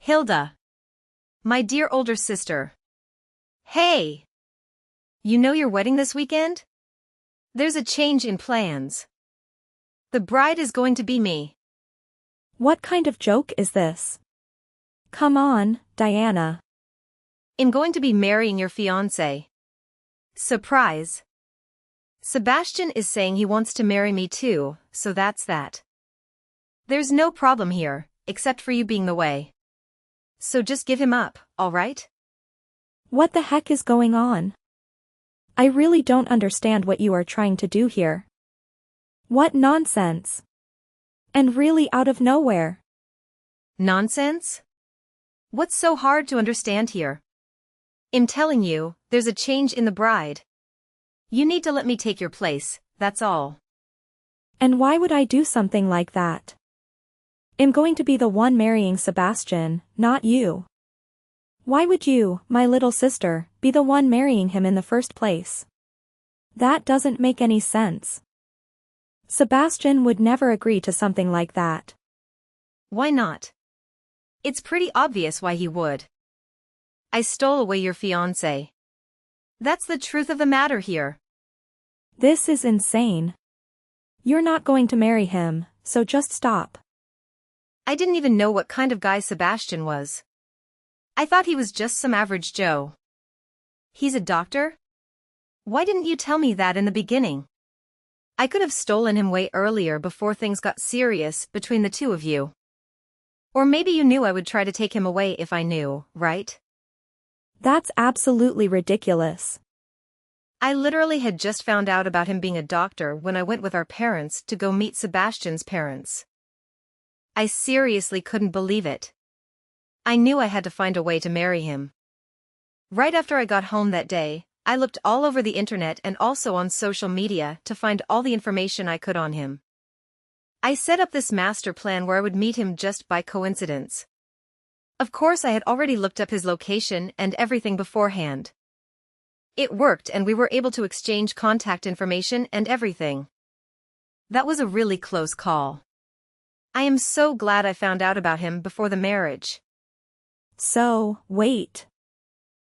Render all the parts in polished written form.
Hilda. My dear older sister. Hey! You know your wedding this weekend? There's a change in plans. The bride is going to be me. What kind of joke is this? Come on, Diana. I'm going to be marrying your fiancé. Surprise. Sebastian is saying he wants to marry me too, so that's that. There's no problem here, except for you being the way. So just give him up, alright? What the heck is going on? I really don't understand what you are trying to do here. What nonsense. And really out of nowhere. Nonsense? What's so hard to understand here? I'm telling you, there's a change in the bride. You need to let me take your place, that's all. And why would I do something like that? I'm going to be the one marrying Sebastian, not you. Why would you, my little sister, be the one marrying him in the first place? That doesn't make any sense. Sebastian would never agree to something like that. Why not? It's pretty obvious why he would. I stole away your fiancé. That's the truth of the matter here. This is insane. You're not going to marry him, so just stop. I didn't even know what kind of guy Sebastian was. I thought he was just some average Joe. He's a doctor? Why didn't you tell me that in the beginning? I could have stolen him way earlier before things got serious between the two of you. Or maybe you knew I would try to take him away if I knew, right? That's absolutely ridiculous. I literally had just found out about him being a doctor when I went with our parents to go meet Sebastian's parents. I seriously couldn't believe it. I knew I had to find a way to marry him. Right after I got home that day, I looked all over the internet and also on social media to find all the information I could on him. I set up this master plan where I would meet him just by coincidence. Of course, I had already looked up his location and everything beforehand. It worked and we were able to exchange contact information and everything. That was a really close call. I am so glad I found out about him before the marriage. So, wait.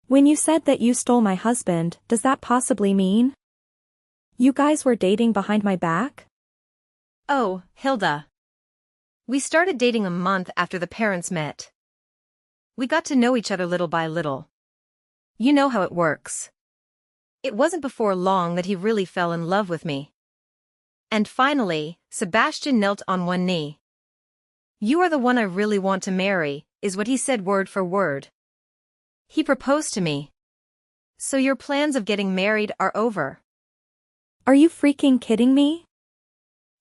When you said that you stole my husband, does that possibly mean you guys were dating behind my back? Oh, Hilda. We started dating a month after the parents met. We got to know each other little by little. You know how it works. It wasn't before long that he really fell in love with me. And finally, Sebastian knelt on one knee. You are the one I really want to marry, is what he said word for word. He proposed to me. So your plans of getting married are over. Are you freaking kidding me?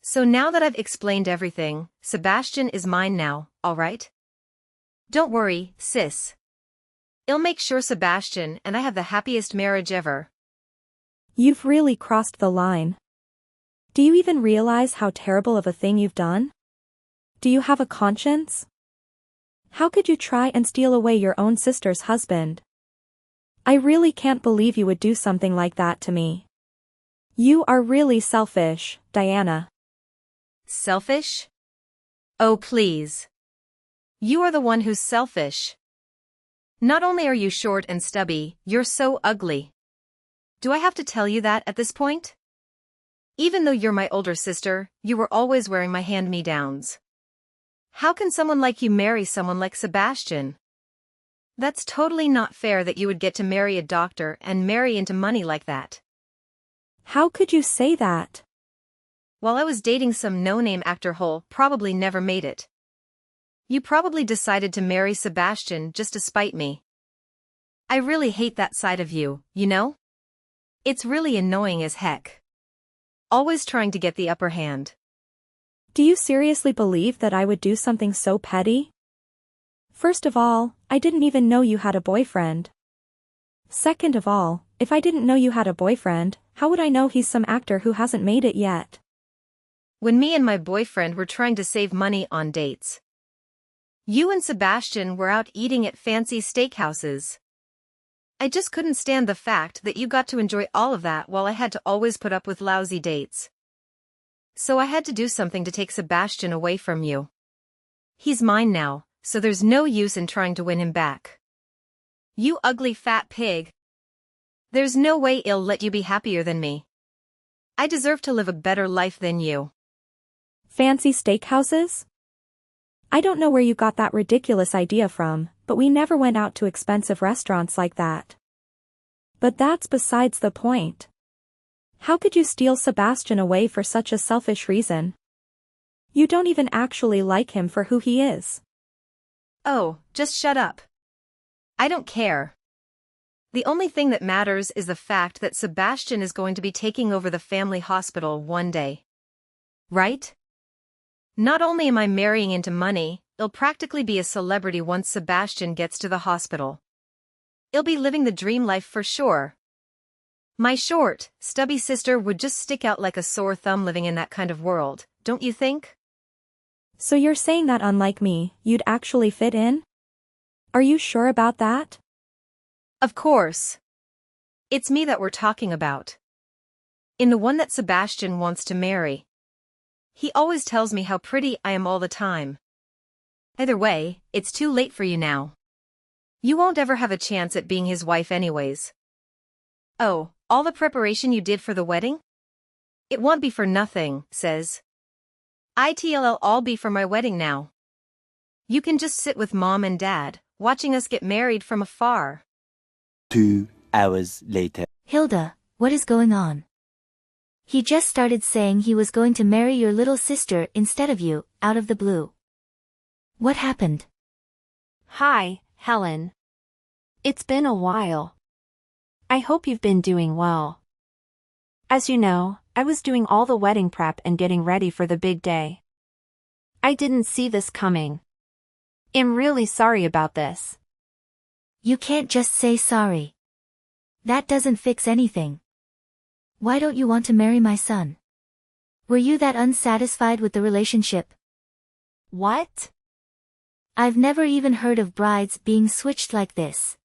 So now that I've explained everything, Sebastian is mine now, alright? Don't worry, sis. I'll make sure Sebastian and I have the happiest marriage ever. You've really crossed the line. Do you even realize how terrible of a thing you've done? Do you have a conscience? How could you try and steal away your own sister's husband? I really can't believe you would do something like that to me. You are really selfish, Diana. Selfish? Oh please. You are the one who's selfish. Not only are you short and stubby, you're so ugly. Do I have to tell you that at this point? Even though you're my older sister, you were always wearing my hand-me-downs. How can someone like you marry someone like Sebastian? That's totally not fair that you would get to marry a doctor and marry into money like that. How could you say that? While I was dating some no-name actor who probably never made it. You probably decided to marry Sebastian just to spite me. I really hate that side of you, you know? It's really annoying as heck. Always trying to get the upper hand. Do you seriously believe that I would do something so petty? First of all, I didn't even know you had a boyfriend. Second of all, if I didn't know you had a boyfriend, how would I know he's some actor who hasn't made it yet? When me and my boyfriend were trying to save money on dates. You and Sebastian were out eating at fancy steakhouses. I just couldn't stand the fact that you got to enjoy all of that while I had to always put up with lousy dates. So I had to do something to take Sebastian away from you. He's mine now, so there's no use in trying to win him back. You ugly fat pig. There's no way he'll let you be happier than me. I deserve to live a better life than you. Fancy steakhouses? I don't know where you got that ridiculous idea from, but we never went out to expensive restaurants like that. But that's besides the point. How could you steal Sebastian away for such a selfish reason? You don't even actually like him for who he is. Oh, just shut up. I don't care. The only thing that matters is the fact that Sebastian is going to be taking over the family hospital one day. Right? Not only am I marrying into money, he'll practically be a celebrity once Sebastian gets to the hospital. He'll be living the dream life for sure. My short, stubby sister would just stick out like a sore thumb living in that kind of world, don't you think? So you're saying that unlike me, you'd actually fit in? Are you sure about that? Of course. It's me that we're talking about. In the one that Sebastian wants to marry. He always tells me how pretty I am all the time. Either way, it's too late for you now. You won't ever have a chance at being his wife anyways. Oh, all the preparation you did for the wedding? It won't be for nothing, says. It'll all be for my wedding now. You can just sit with Mom and Dad, watching us get married from afar. 2 hours later. Hilda, what is going on? He just started saying he was going to marry your little sister instead of you, out of the blue. What happened? Hi, Helen. It's been a while. I hope you've been doing well. As you know, I was doing all the wedding prep and getting ready for the big day. I didn't see this coming. I'm really sorry about this. You can't just say sorry. That doesn't fix anything. Why don't you want to marry my son? Were you that unsatisfied with the relationship? What? I've never even heard of brides being switched like this.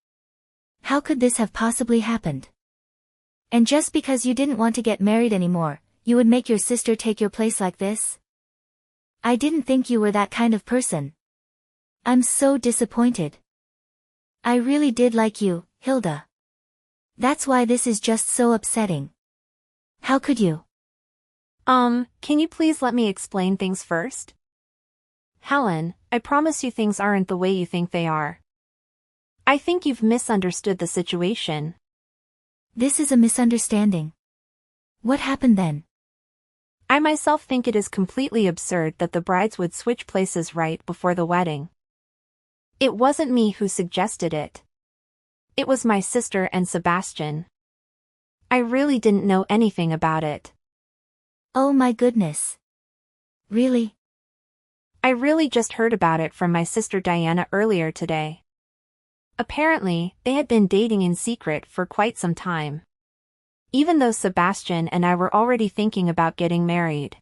How could this have possibly happened? And just because you didn't want to get married anymore, you would make your sister take your place like this? I didn't think you were that kind of person. I'm so disappointed. I really did like you, Hilda. That's why this is just so upsetting. How could you? Can you please let me explain things first? Helen, I promise you things aren't the way you think they are. I think you've misunderstood the situation. This is a misunderstanding. What happened then? I myself think it is completely absurd that the brides would switch places right before the wedding. It wasn't me who suggested it. It was my sister and Sebastian. I really didn't know anything about it. Oh my goodness. Really? I really just heard about it from my sister Diana earlier today. Apparently, they had been dating in secret for quite some time. Even though Sebastian and I were already thinking about getting married.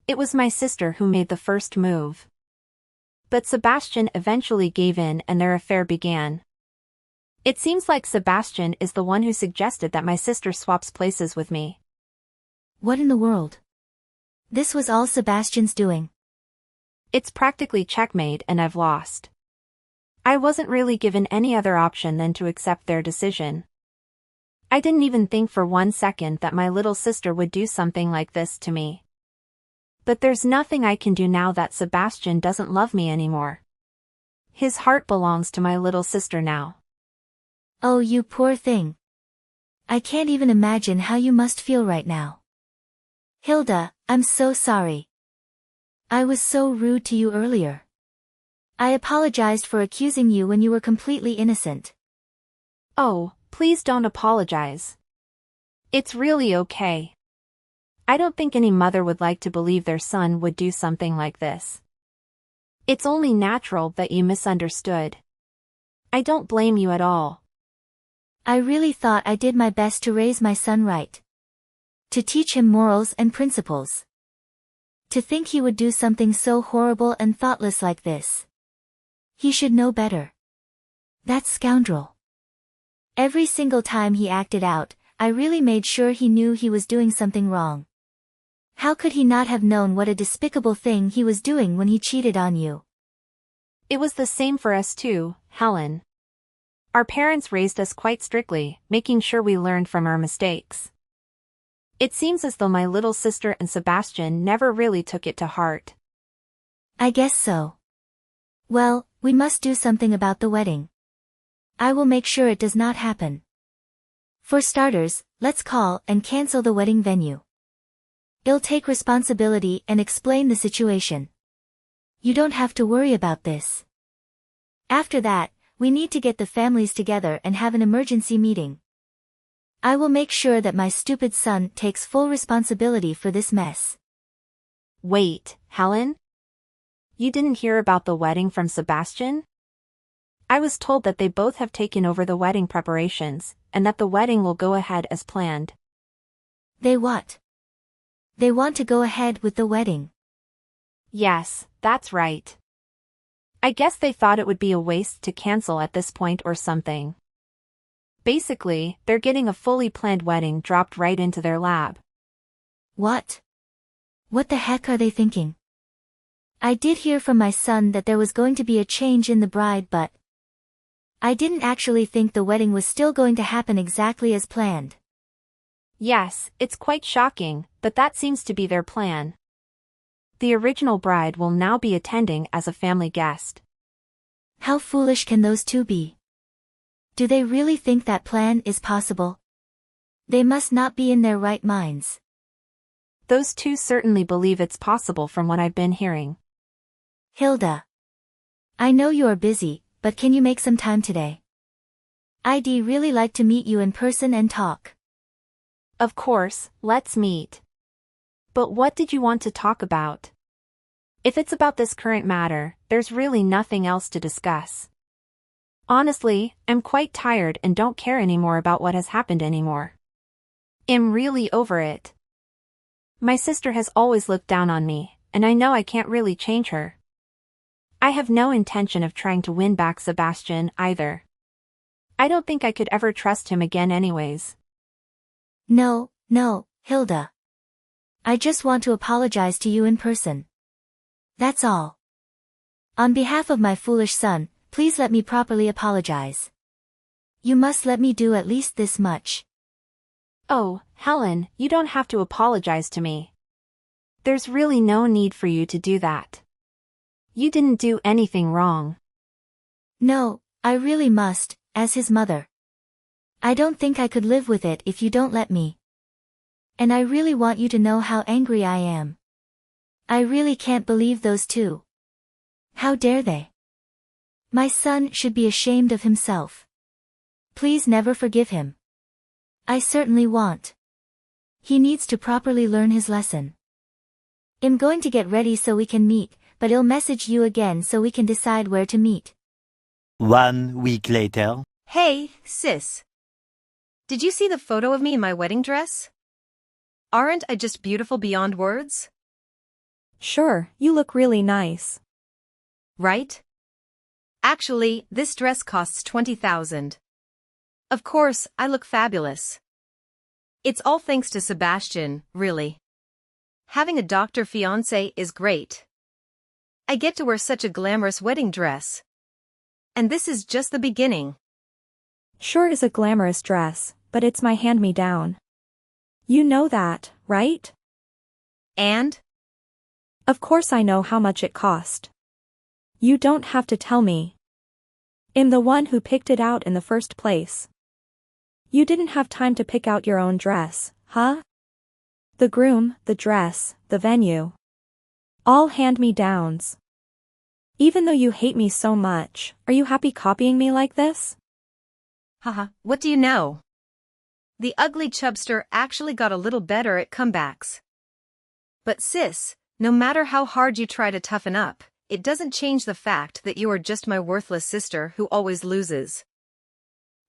It was my sister who made the first move. But Sebastian eventually gave in and their affair began. It seems like Sebastian is the one who suggested that my sister swaps places with me. What in the world? This was all Sebastian's doing. It's practically checkmate and I've lost. I wasn't really given any other option than to accept their decision. I didn't even think for 1 second that my little sister would do something like this to me. But there's nothing I can do now that Sebastian doesn't love me anymore. His heart belongs to my little sister now. Oh, you poor thing. I can't even imagine how you must feel right now. Hilda, I'm so sorry. I was so rude to you earlier. I apologized for accusing you when you were completely innocent. Oh, please don't apologize. It's really okay. I don't think any mother would like to believe their son would do something like this. It's only natural that you misunderstood. I don't blame you at all. I really thought I did my best to raise my son right. To teach him morals and principles. To think he would do something so horrible and thoughtless like this. He should know better. That scoundrel. Every single time he acted out, I really made sure he knew he was doing something wrong. How could he not have known what a despicable thing he was doing when he cheated on you? It was the same for us too, Helen. Our parents raised us quite strictly, making sure we learned from our mistakes. It seems as though my little sister and Sebastian never really took it to heart. I guess so. Well, we must do something about the wedding. I will make sure it does not happen. For starters, let's call and cancel the wedding venue. I'll take responsibility and explain the situation. You don't have to worry about this. After that, we need to get the families together and have an emergency meeting. I will make sure that my stupid son takes full responsibility for this mess. Wait, Helen? You didn't hear about the wedding from Sebastian? I was told that they both have taken over the wedding preparations, and that the wedding will go ahead as planned. They what? They want to go ahead with the wedding. Yes, that's right. I guess they thought it would be a waste to cancel at this point or something. Basically, they're getting a fully planned wedding dropped right into their lap. What? What the heck are they thinking? I did hear from my son that there was going to be a change in the bride, but I didn't actually think the wedding was still going to happen exactly as planned. Yes, it's quite shocking, but that seems to be their plan. The original bride will now be attending as a family guest. How foolish can those two be? Do they really think that plan is possible? They must not be in their right minds. Those two certainly believe it's possible from what I've been hearing. Hilda. I know you are busy, but can you make some time today? I'd really like to meet you in person and talk. Of course, let's meet. But what did you want to talk about? If it's about this current matter, there's really nothing else to discuss. Honestly, I'm quite tired and don't care anymore about what has happened anymore. I'm really over it. My sister has always looked down on me, and I know I can't really change her. I have no intention of trying to win back Sebastian either. I don't think I could ever trust him again anyways. No, Hilda. I just want to apologize to you in person. That's all. On behalf of my foolish son, please let me properly apologize. You must let me do at least this much. Oh, Helen, you don't have to apologize to me. There's really no need for you to do that. You didn't do anything wrong. No, I really must, as his mother. I don't think I could live with it if you don't let me. And I really want you to know how angry I am. I really can't believe those two. How dare they? My son should be ashamed of himself. Please never forgive him. I certainly won't. He needs to properly learn his lesson. I'm going to get ready so we can meet, but I'll message you again so we can decide where to meet. 1 week later. Hey, sis. Did you see the photo of me in my wedding dress? Aren't I just beautiful beyond words? Sure, you look really nice. Right? Actually, this dress costs $20,000. Of course, I look fabulous. It's all thanks to Sebastian, really. Having a doctor fiancé is great. I get to wear such a glamorous wedding dress. And this is just the beginning. Sure is a glamorous dress, but it's my hand-me-down. You know that, right? And? Of course I know how much it cost. You don't have to tell me. I'm the one who picked it out in the first place. You didn't have time to pick out your own dress, huh? The groom, the dress, the venue. All hand-me-downs. Even though you hate me so much, are you happy copying me like this? Haha, what do you know? The ugly chubster actually got a little better at comebacks. But sis, no matter how hard you try to toughen up, it doesn't change the fact that you are just my worthless sister who always loses.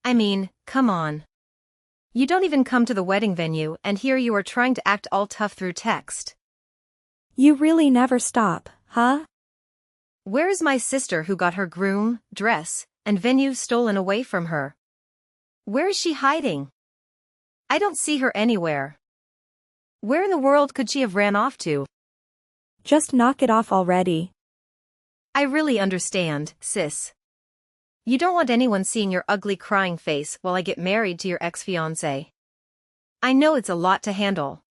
I mean, come on. You don't even come to the wedding venue and here you are trying to act all tough through text. You really never stop, huh? Where is my sister who got her groom, dress, and venue stolen away from her? Where is she hiding? I don't see her anywhere. Where in the world could she have ran off to? Just knock it off already. I really understand, sis. You don't want anyone seeing your ugly crying face while I get married to your ex-fiancé. I know it's a lot to handle.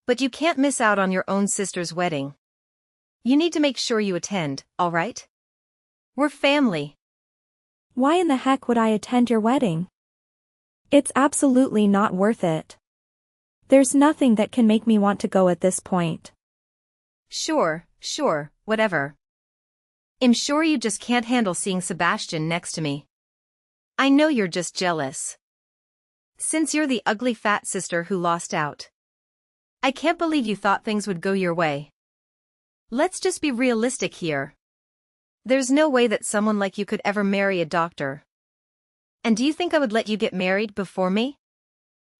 But you can't miss out on your own sister's wedding. You need to make sure you attend, all right? We're family. Why in the heck would I attend your wedding? It's absolutely not worth it. There's nothing that can make me want to go at this point. Sure, whatever. I'm sure you just can't handle seeing Sebastian next to me. I know you're just jealous. Since you're the ugly fat sister who lost out. I can't believe you thought things would go your way. Let's just be realistic here. There's no way that someone like you could ever marry a doctor. And do you think I would let you get married before me?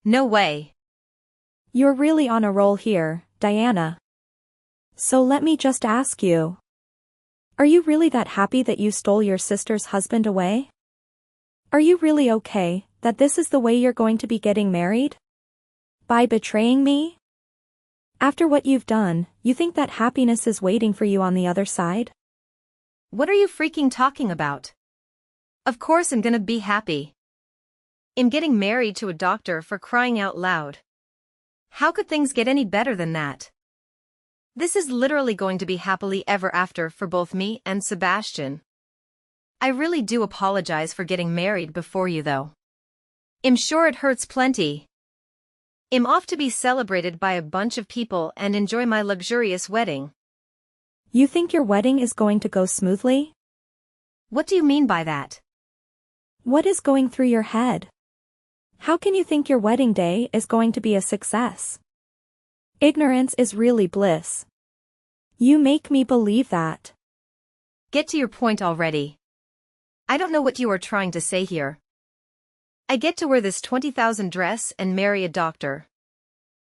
No way. You're really on a roll here, Diana. So let me just ask you. Are you really that happy that you stole your sister's husband away? Are you really okay that this is the way you're going to be getting married? By betraying me? After what you've done, you think that happiness is waiting for you on the other side? What are you freaking talking about? Of course I'm gonna be happy. I'm getting married to a doctor, for crying out loud. How could things get any better than that? This is literally going to be happily ever after for both me and Sebastian. I really do apologize for getting married before you though. I'm sure it hurts plenty. I'm off to be celebrated by a bunch of people and enjoy my luxurious wedding. You think your wedding is going to go smoothly? What do you mean by that? What is going through your head? How can you think your wedding day is going to be a success? Ignorance is really bliss. You make me believe that. Get to your point already. I don't know what you are trying to say here. I get to wear this 20,000 dress and marry a doctor.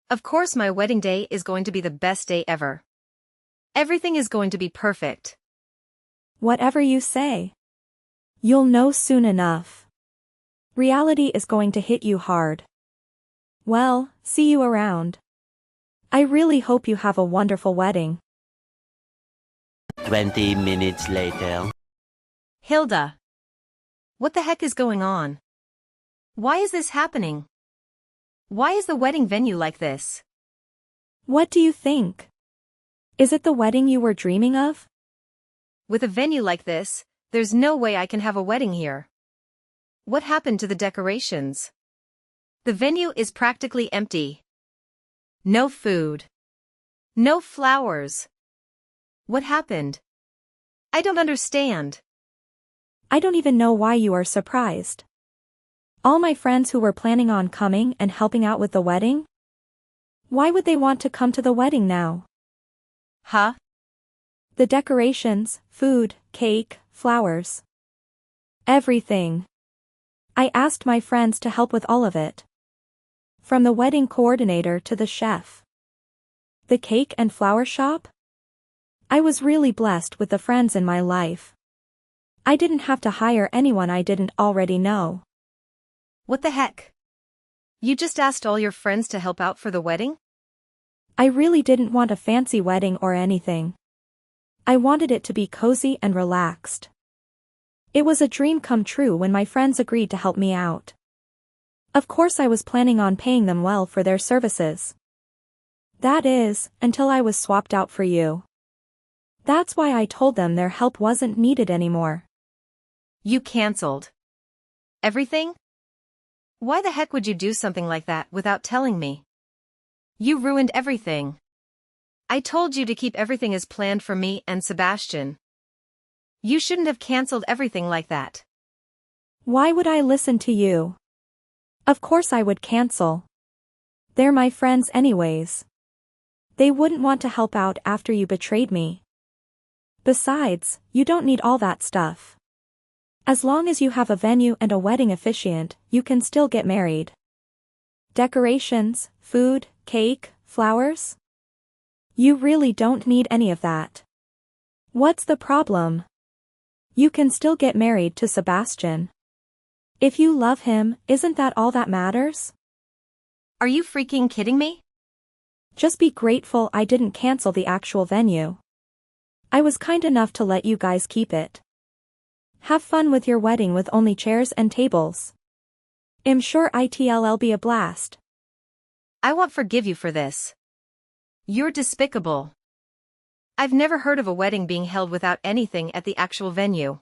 Of course my wedding day is going to be the best day ever. Everything is going to be perfect. Whatever you say. You'll know soon enough. Reality is going to hit you hard. Well, see you around. I really hope you have a wonderful wedding. 20 minutes later. Hilda. What the heck is going on? Why is this happening? Why is the wedding venue like this? What do you think? Is it the wedding you were dreaming of? With a venue like this, there's no way I can have a wedding here. What happened to the decorations? The venue is practically empty. No food. No flowers. What happened? I don't understand. I don't even know why you are surprised. All my friends who were planning on coming and helping out with the wedding? Why would they want to come to the wedding now? Huh? The decorations, food, cake, flowers. Everything. I asked my friends to help with all of it. From the wedding coordinator to the chef. The cake and flower shop? I was really blessed with the friends in my life. I didn't have to hire anyone I didn't already know. What the heck? You just asked all your friends to help out for the wedding? I really didn't want a fancy wedding or anything. I wanted it to be cozy and relaxed. It was a dream come true when my friends agreed to help me out. Of course I was planning on paying them well for their services. That is, until I was swapped out for you. That's why I told them their help wasn't needed anymore. You canceled everything? Why the heck would you do something like that without telling me? You ruined everything. I told you to keep everything as planned for me and Sebastian. You shouldn't have canceled everything like that. Why would I listen to you? Of course I would cancel. They're my friends anyways. They wouldn't want to help out after you betrayed me. Besides, you don't need all that stuff. As long as you have a venue and a wedding officiant, you can still get married. Decorations, food, cake, flowers? You really don't need any of that. What's the problem? You can still get married to Sebastian. If you love him, isn't that all that matters? Are you freaking kidding me? Just be grateful I didn't cancel the actual venue. I was kind enough to let you guys keep it. Have fun with your wedding with only chairs and tables. I'm sure it'll be a blast. I won't forgive you for this. You're despicable. I've never heard of a wedding being held without anything at the actual venue.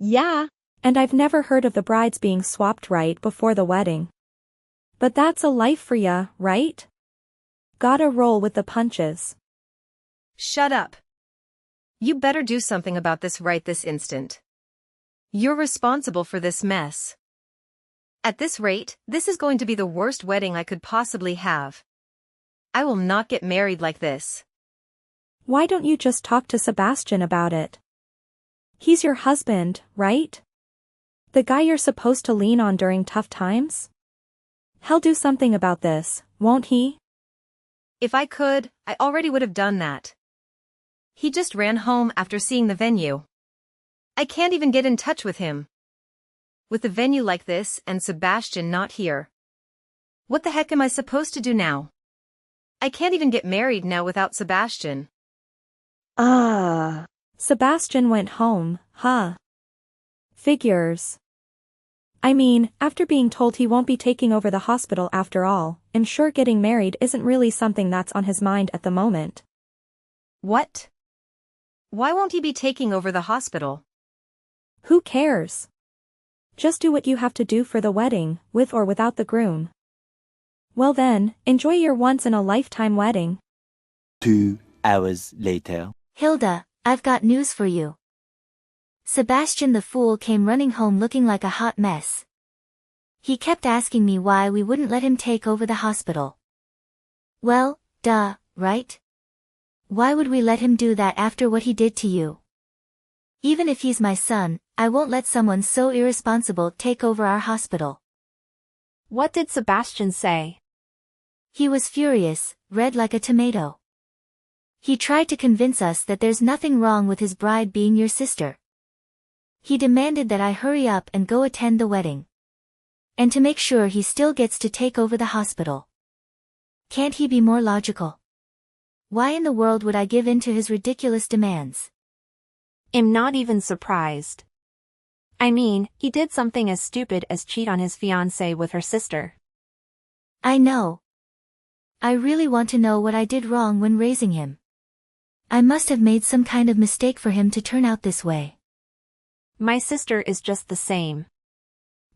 Yeah. And I've never heard of the brides being swapped right before the wedding. But that's a life for ya, right? Gotta roll with the punches. Shut up. You better do something about this right this instant. You're responsible for this mess. At this rate, this is going to be the worst wedding I could possibly have. I will not get married like this. Why don't you just talk to Sebastian about it? He's your husband, right? The guy you're supposed to lean on during tough times? He'll do something about this, won't he? If I could, I already would have done that. He just ran home after seeing the venue. I can't even get in touch with him. With a venue like this and Sebastian not here. What the heck am I supposed to do now? I can't even get married now without Sebastian. Sebastian went home, huh? Figures. I mean, after being told he won't be taking over the hospital after all, I'm sure getting married isn't really something that's on his mind at the moment. What? Why won't he be taking over the hospital? Who cares? Just do what you have to do for the wedding, with or without the groom. Well then, enjoy your once-in-a-lifetime wedding. 2 hours later. Hilda, I've got news for you. Sebastian the fool came running home looking like a hot mess. He kept asking me why we wouldn't let him take over the hospital. Well, duh, right? Why would we let him do that after what he did to you? Even if he's my son, I won't let someone so irresponsible take over our hospital. What did Sebastian say? He was furious, red like a tomato. He tried to convince us that there's nothing wrong with his bride being your sister. He demanded that I hurry up and go attend the wedding. And to make sure he still gets to take over the hospital. Can't he be more logical? Why in the world would I give in to his ridiculous demands? I'm not even surprised. I mean, he did something as stupid as cheat on his fiancé with her sister. I know. I really want to know what I did wrong when raising him. I must have made some kind of mistake for him to turn out this way. My sister is just the same.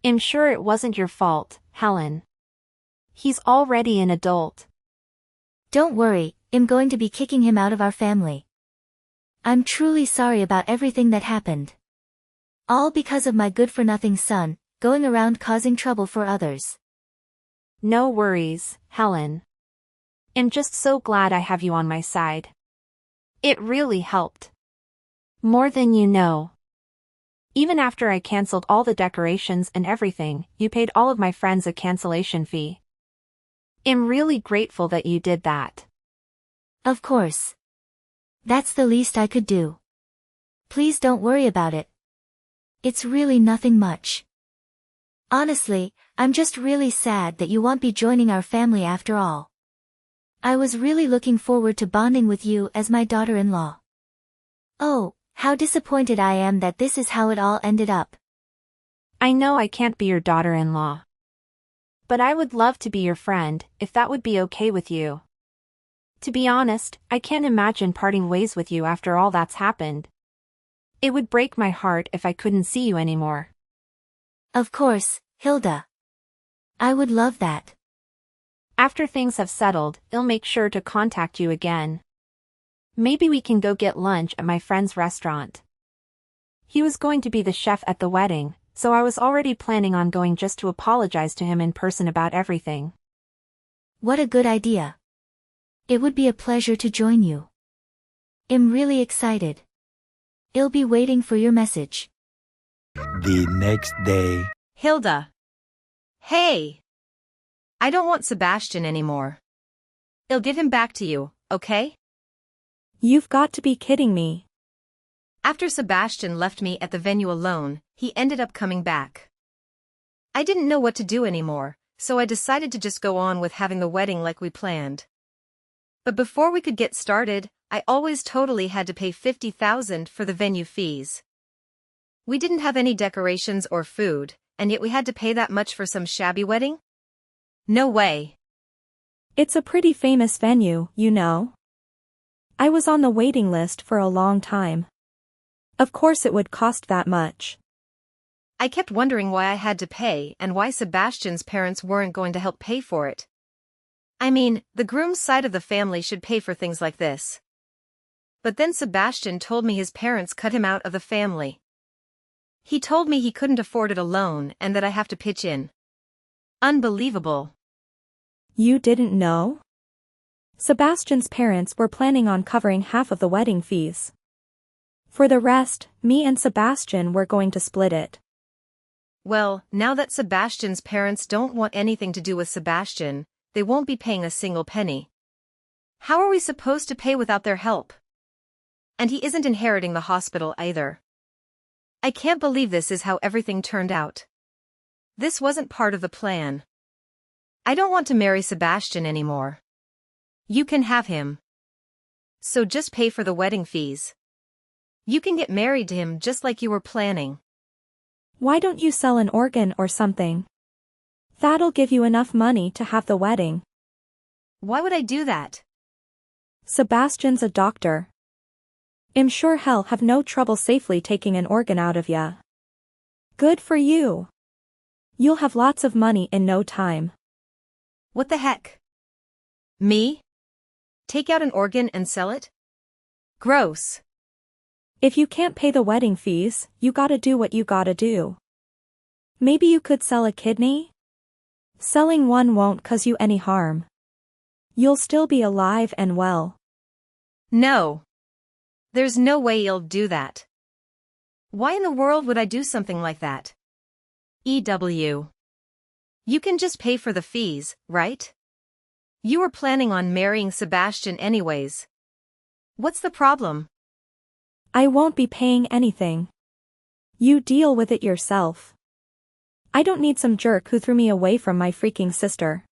I'm sure it wasn't your fault, Helen. He's already an adult. Don't worry, I'm going to be kicking him out of our family. I'm truly sorry about everything that happened. All because of my good-for-nothing son, going around causing trouble for others. No worries, Helen. I'm just so glad I have you on my side. It really helped. More than you know. Even after I canceled all the decorations and everything, you paid all of my friends a cancellation fee. I'm really grateful that you did that. Of course. That's the least I could do. Please don't worry about it. It's really nothing much. Honestly, I'm just really sad that you won't be joining our family after all. I was really looking forward to bonding with you as my daughter-in-law. Oh, how disappointed I am that this is how it all ended up. I know I can't be your daughter-in-law. But I would love to be your friend, if that would be okay with you. To be honest, I can't imagine parting ways with you after all that's happened. It would break my heart if I couldn't see you anymore. Of course, Hilda. I would love that. After things have settled, I'll make sure to contact you again. Maybe we can go get lunch at my friend's restaurant. He was going to be the chef at the wedding, so I was already planning on going just to apologize to him in person about everything. What a good idea. It would be a pleasure to join you. I'm really excited. I'll be waiting for your message. The next day. Hilda. Hey! I don't want Sebastian anymore. I'll give him back to you, okay? You've got to be kidding me. After Sebastian left me at the venue alone, he ended up coming back. I didn't know what to do anymore, so I decided to just go on with having the wedding like we planned. But before we could get started, I always totally had to pay $50,000 for the venue fees. We didn't have any decorations or food, and yet we had to pay that much for some shabby wedding? No way. It's a pretty famous venue, you know. I was on the waiting list for a long time. Of course it would cost that much. I kept wondering why I had to pay and why Sebastian's parents weren't going to help pay for it. I mean, the groom's side of the family should pay for things like this. But then Sebastian told me his parents cut him out of the family. He told me he couldn't afford it alone and that I have to pitch in. Unbelievable. You didn't know? Sebastian's parents were planning on covering half of the wedding fees. For the rest, me and Sebastian were going to split it. Well, now that Sebastian's parents don't want anything to do with Sebastian, they won't be paying a single penny. How are we supposed to pay without their help? And he isn't inheriting the hospital either. I can't believe this is how everything turned out. This wasn't part of the plan. I don't want to marry Sebastian anymore. You can have him. So just pay for the wedding fees. You can get married to him just like you were planning. Why don't you sell an organ or something? That'll give you enough money to have the wedding. Why would I do that? Sebastian's a doctor. I'm sure he'll have no trouble safely taking an organ out of ya. Good for you. You'll have lots of money in no time. What the heck? Me? Take out an organ and sell it? Gross. If you can't pay the wedding fees, you gotta do what you gotta do. Maybe you could sell a kidney? Selling one won't cause you any harm. You'll still be alive and well. No. There's no way you'll do that. Why in the world would I do something like that? EW. You can just pay for the fees, right? You were planning on marrying Sebastian anyways. What's the problem? I won't be paying anything. You deal with it yourself. I don't need some jerk who threw me away from my freaking sister.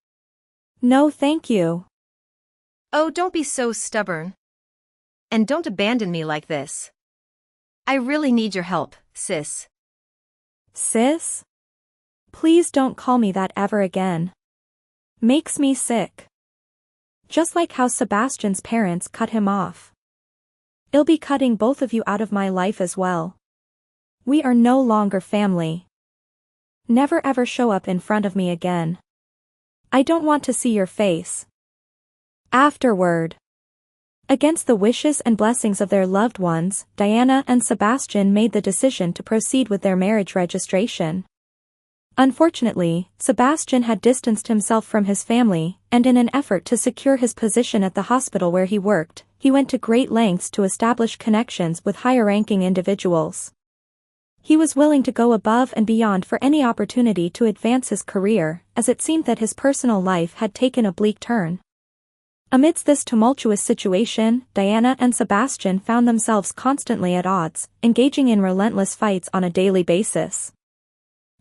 No thank you. Oh, don't be so stubborn. And don't abandon me like this. I really need your help, sis. Sis? Please don't call me that ever again. Makes me sick. Just like how Sebastian's parents cut him off. I'll be cutting both of you out of my life as well. We are no longer family. Never ever show up in front of me again. I don't want to see your face. Afterward. Against the wishes and blessings of their loved ones, Diana and Sebastian made the decision to proceed with their marriage registration. Unfortunately, Sebastian had distanced himself from his family, and in an effort to secure his position at the hospital where he worked, he went to great lengths to establish connections with higher-ranking individuals. He was willing to go above and beyond for any opportunity to advance his career, as it seemed that his personal life had taken a bleak turn. Amidst this tumultuous situation, Diana and Sebastian found themselves constantly at odds, engaging in relentless fights on a daily basis.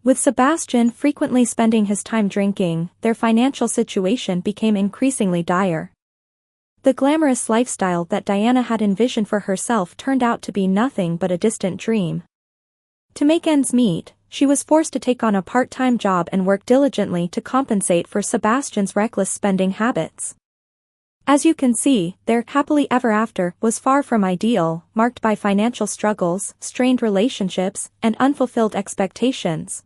With Sebastian frequently spending his time drinking, their financial situation became increasingly dire. The glamorous lifestyle that Diana had envisioned for herself turned out to be nothing but a distant dream. To make ends meet, she was forced to take on a part-time job and work diligently to compensate for Sebastian's reckless spending habits. As you can see, their happily ever after was far from ideal, marked by financial struggles, strained relationships, and unfulfilled expectations.